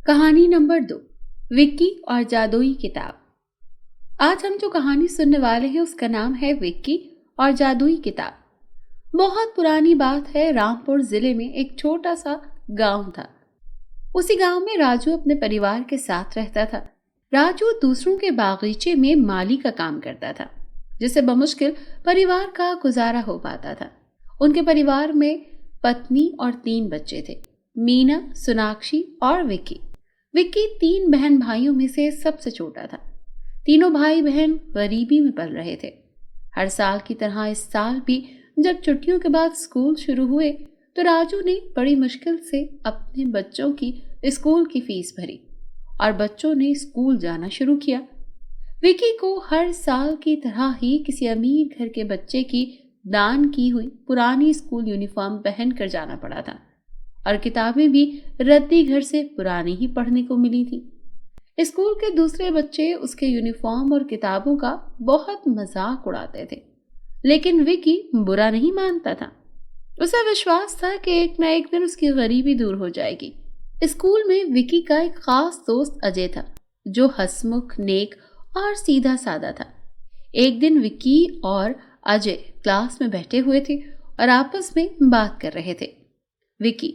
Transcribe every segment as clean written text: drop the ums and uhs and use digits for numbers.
कहानी नंबर 2, विक्की और जादुई किताब। आज हम जो कहानी सुनने वाले हैं उसका नाम है विक्की और जादुई किताब। बहुत पुरानी बात है, रामपुर जिले में एक छोटा सा गांव था। उसी गांव में राजू अपने परिवार के साथ रहता था। राजू दूसरों के बागीचे में माली का काम करता था, जिससे बमुश्किल परिवार का गुजारा हो पाता था। उनके परिवार में पत्नी और 3 बच्चे थे, मीना, सोनाक्षी और विक्की। विक्की 3 बहन भाइयों में से सबसे छोटा था। तीनों भाई बहन गरीबी में पल रहे थे। हर साल की तरह इस साल भी जब छुट्टियों के बाद स्कूल शुरू हुए तो राजू ने बड़ी मुश्किल से अपने बच्चों की स्कूल की फीस भरी और बच्चों ने स्कूल जाना शुरू किया। विक्की को हर साल की तरह ही किसी अमीर घर के बच्चे की दान की हुई पुरानी स्कूल यूनिफॉर्म पहन कर जाना पड़ा था और किताबें भी रद्दी घर से पुरानी ही पढ़ने को मिली थी। स्कूल के दूसरे बच्चे उसके यूनिफॉर्म और किताबों का बहुत मजाक उड़ाते थे, लेकिन विक्की बुरा नहीं मानता था। उसे विश्वास था कि एक न एक दिन उसकी गरीबी दूर हो जाएगी। स्कूल में विक्की का एक खास दोस्त अजय था, जो हंसमुख, नेक और सीधा साधा था। एक दिन विक्की और अजय क्लास में बैठे हुए थे और आपस में बात कर रहे थे। विक्की: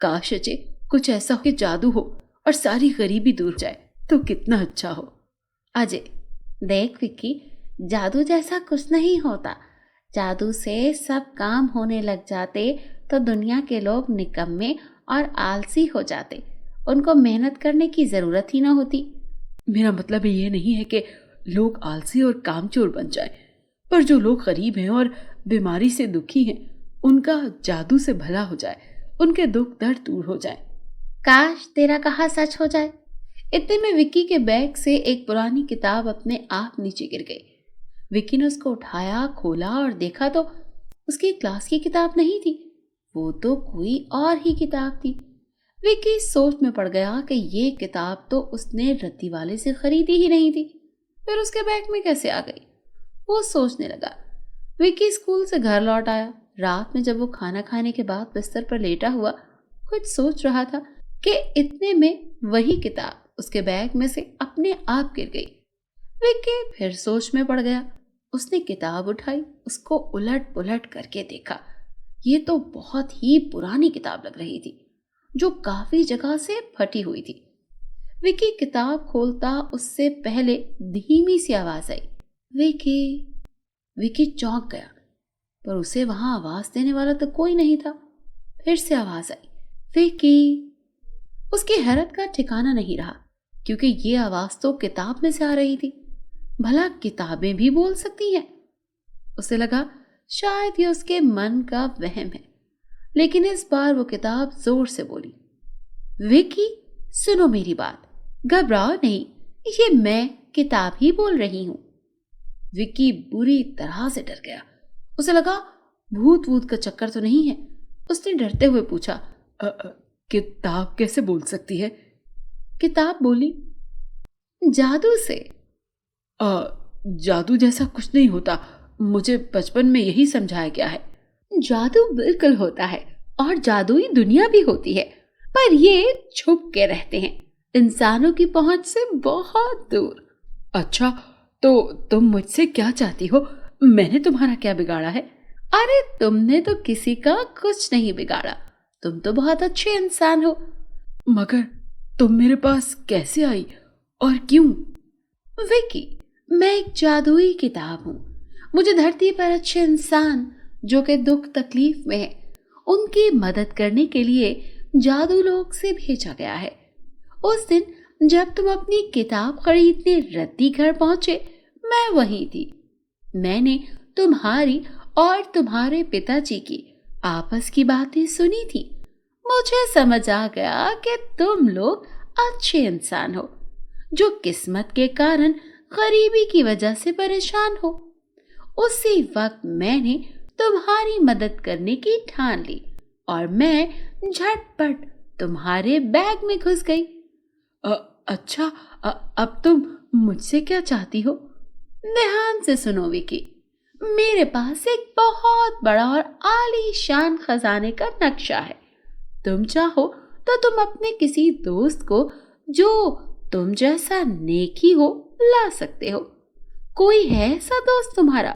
काश अजय कुछ ऐसा हो कि जादू हो और सारी गरीबी दूर हो जाए तो कितना अच्छा हो। अजय: देख विक्की, जादू जैसा कुछ नहीं होता। जादू से सब काम होने लग जाते तो दुनिया के लोग निकम्मे और आलसी हो जाते, उनको मेहनत करने की जरूरत ही ना होती। मेरा मतलब ये नहीं है कि लोग आलसी और कामचोर बन जाएं, पर जो लोग गरीब हैं और बीमारी से दुखी हैं, उनका जादू से भला हो जाए, उनके दुख दर्द दूर हो जाए। काश तेरा कहा सच हो जाए। इतने में विक्की के बैग से एक पुरानी किताब अपने आप नीचे गिर गई। विक्की ने उसको उठाया, खोला और देखा तो उसकी क्लास की किताब नहीं थी, वो तो कोई और ही किताब थी। विक्की सोच में पड़ गया कि ये किताब तो उसने रद्दी वाले से खरीदी ही नहीं थी, फिर उसके बैग में कैसे आ गई। वो सोचने लगा। विक्की स्कूल से घर लौट आया। रात में जब वो खाना खाने के बाद बिस्तर पर लेटा हुआ कुछ सोच रहा था कि इतने में वही किताब उसके बैग में से अपने आप गिर गई। विक्की फिर सोच में पड़ गया। उसने किताब उठाई, उसको उलट पुलट करके देखा। ये तो बहुत ही पुरानी किताब लग रही थी, जो काफी जगह से फटी हुई थी। विक्की किताब खोलता उससे पहले धीमी सी आवाज आई, विक्की। विक्की चौंक गया, पर उसे वहां आवाज देने वाला तो कोई नहीं था। फिर से आवाज आई, विक्की। उसकी हैरत का ठिकाना नहीं रहा, क्योंकि ये आवाज तो किताब में से आ रही थी। भला किताबें भी बोल सकती हैं? उसे लगा शायद ये उसके मन का वहम है, लेकिन इस बार वो किताब जोर से बोली, विक्की सुनो मेरी बात, घबराओ नहीं, ये मैं किताब ही बोल रही हूं। विक्की बुरी तरह से डर गया। उसे लगा भूत वूत का चक्कर तो नहीं है। उसने डरते हुए पूछा, किताब कैसे बोल सकती है? किताब बोली, जादू से। जादू जैसा कुछ नहीं होता, मुझे बचपन में यही समझाया गया है। जादू बिल्कुल होता है और जादुई दुनिया भी होती है, पर ये छुप के रहते हैं, इंसानों की पहुंच से बहुत दूर। अच्छा, तो तुम मुझसे क्या चाहती हो? मैंने तुम्हारा क्या बिगाड़ा है? अरे तुमने तो किसी का कुछ नहीं बिगाड़ा, तुम तो बहुत अच्छे इंसान हो। मगर तुम मेरे पास कैसे आई और क्यों? विक्की, मैं एक जादुई किताब हूँ। मुझे धरती पर अच्छे इंसान जो कि दुख तकलीफ में है, उनकी मदद करने के लिए जादू लोक से भेजा गया है। उस दिन जब तुम अपनी किताब खरीदने रद्दी घर पहुंचे, मैं वहीं थी। मैंने तुम्हारी और तुम्हारे पिताजी की आपस की बातें सुनी थी। मुझे समझ आ गया कि तुम लोग अच्छे इंसान हो, जो किस्मत के कारण गरीबी की वजह से परेशान हो। उसी वक्त मैंने तुम्हारी मदद करने की ठान ली और मैं झटपट तुम्हारे बैग में घुस गई। अच्छा, अब तुम मुझसे क्या चाहती हो? ध्यान से सुनो विक्की, मेरे पास एक बहुत बड़ा और आलीशान खजाने का नक्शा है। तुम चाहो तो तुम अपने किसी दोस्त को जो तुम जैसा नेकी हो ला सकते हो। कोई है ऐसा दोस्त तुम्हारा?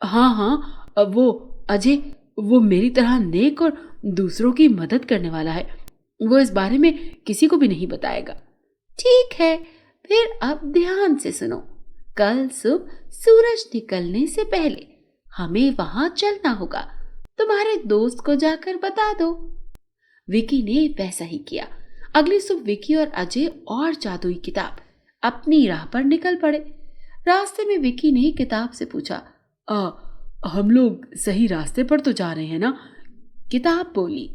हाँ हाँ, वो अजय, वो मेरी तरह नेक और दूसरों की मदद करने वाला है। वो इस बारे में किसी को भी नहीं बताएगा। ठीक है, फिर अब ध्यान से सुनो। कल सुबह सूरज निकलने से पहले हमें वहां चलना होगा। तुम्हारे दोस्त को जाकर बता दो। विकी ने वैसा ही किया। अगली सुबह विकी और अजय और जादुई किताब अपनी राह पर निकल पड़े। रास्ते में विकी ने किताब से पूछा, हम लोग सही रास्ते पर तो जा रहे हैं ना? किताब बोली,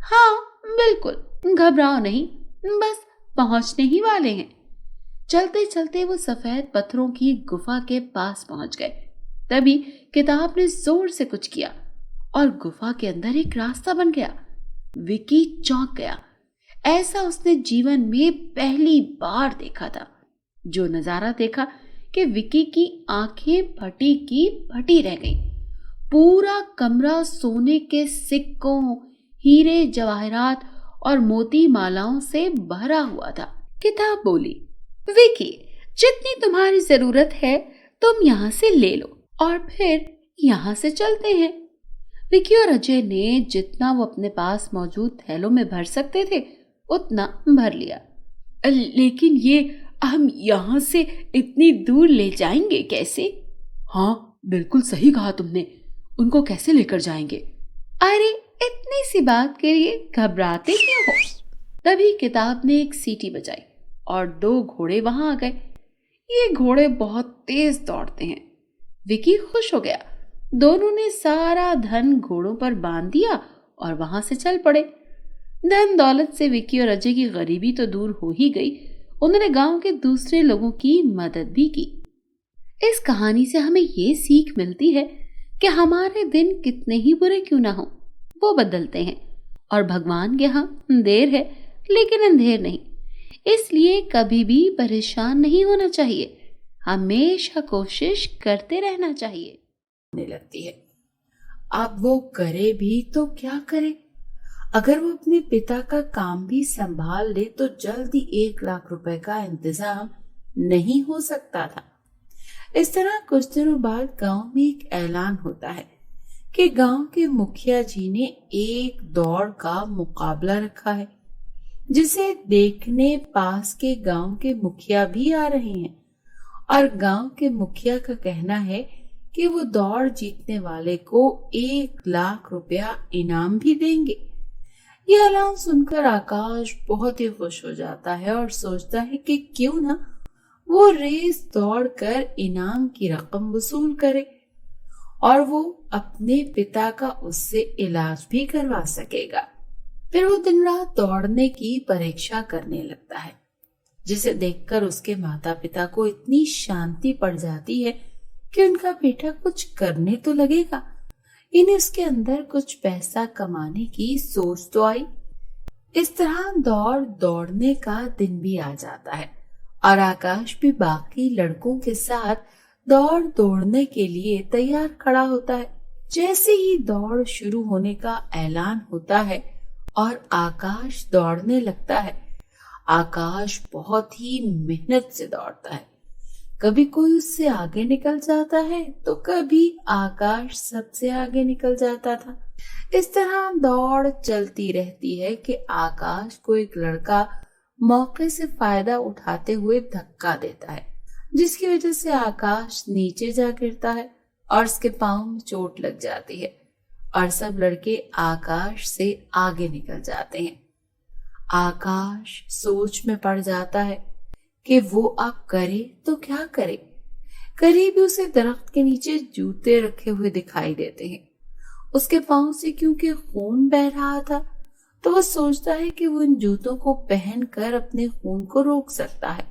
हाँ बिल्कुल, घबराओ नहीं, बस पहुंचने ही वाले हैं। चलते चलते वो सफेद पत्थरों की गुफा के पास पहुंच गए। तभी किताब ने जोर से कुछ किया और गुफा के अंदर एक रास्ता बन गया। विकी चौंक गया। ऐसा उसने जीवन में पहली बार देखा था। जो नजारा देखा कि विकी की आंखें फटी की फटी रह गईं। पूरा कमरा सोने के सिक्कों, हीरे जवाहरात और मोती मालाओं से भरा हुआ था। किताब बोली, विकी, जितनी तुम्हारी जरूरत है तुम यहाँ से ले लो और फिर यहाँ से चलते हैं। विकी और अजय ने जितना वो अपने पास मौजूद थैलों में भर सकते थे उतना भर लिया। लेकिन ये हम यहाँ से इतनी दूर ले जाएंगे कैसे? हाँ बिल्कुल सही कहा तुमने, उनको कैसे लेकर जाएंगे? अरे इतनी सी बात के लिए घबराते क्यों हो? तभी किताब ने एक सीटी बजाई और 2 घोड़े वहां आ गए। ये घोड़े बहुत तेज दौड़ते हैं। विकी खुश हो गया। दोनों ने सारा धन घोड़ों पर बांध दिया और वहां से चल पड़े। धन दौलत से विकी और अजय की गरीबी तो दूर हो ही गई, उन्होंने गांव के दूसरे लोगों की मदद भी की। इस कहानी से हमें ये सीख मिलती है कि हमारे दिन कितने ही बुरे क्यों ना हो, वो बदलते हैं और भगवान के यहाँ देर है लेकिन अंधेर नहीं। इसलिए कभी भी परेशान नहीं होना चाहिए, हमेशा कोशिश करते रहना चाहिए। लगती है अब वो करे भी तो क्या करे? अगर वो अपने पिता का काम भी संभाल ले तो जल्द ही 1 लाख रुपए का इंतजाम नहीं हो सकता था। इस तरह कुछ दिनों बाद गांव में एक ऐलान होता है कि गांव के मुखिया जी ने एक दौड़ का मुकाबला रखा है, जिसे देखने पास के गांव के मुखिया भी आ रहे हैं और गांव के मुखिया का कहना है कि वो दौड़ जीतने वाले को 1 लाख रुपया इनाम भी देंगे। यह ऐलान सुनकर आकाश बहुत ही खुश हो जाता है और सोचता है कि क्यों ना वो रेस दौड़कर इनाम की रकम वसूल करे और वो अपने पिता का उससे इलाज भी करवा सकेगा। फिर वो दिन रात दौड़ने की परीक्षा करने लगता है, जिसे देखकर उसके माता पिता को इतनी शांति पड़ जाती है कि उनका बेटा कुछ करने तो लगेगा। इन्हें उसके अंदर कुछ पैसा कमाने की सोच तो आई। इस तरह दौड़ने का दिन भी आ जाता है और आकाश भी बाकी लड़कों के साथ दौड़ने के लिए तैयार खड़ा होता है। जैसे ही दौड़ शुरू होने का ऐलान होता है और आकाश दौड़ने लगता है, आकाश बहुत ही मेहनत से दौड़ता है। कभी कोई उससे आगे निकल जाता है तो कभी आकाश सबसे आगे निकल जाता था। इस तरह दौड़ चलती रहती है कि आकाश को एक लड़का मौके से फायदा उठाते हुए धक्का देता है, जिसकी वजह से आकाश नीचे जा गिरता है और उसके पांव में चोट लग जाती है और सब लड़के आकाश से आगे निकल जाते हैं। आकाश सोच में पड़ जाता है कि वो अब करे तो क्या करे। करीब उसे दरख्त के नीचे जूते रखे हुए दिखाई देते हैं। उसके पांव से क्योंकि खून बह रहा था तो वो सोचता है कि वो इन जूतों को पहनकर अपने खून को रोक सकता है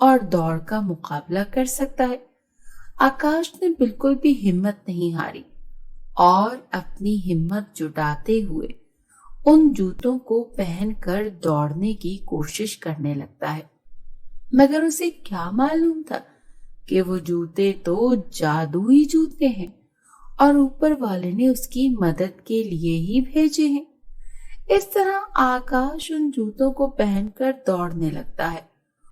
और दौड़ का मुकाबला कर सकता है। आकाश ने बिल्कुल भी हिम्मत नहीं हारी और अपनी हिम्मत जुटाते हुए उन जूतों को पहनकर दौड़ने की कोशिश करने लगता है। मगर उसे क्या मालूम था कि वो जूते तो जादुई जूते हैं और ऊपर वाले ने उसकी मदद के लिए ही भेजे हैं। इस तरह आकाश उन जूतों को पहनकर दौड़ने लगता है।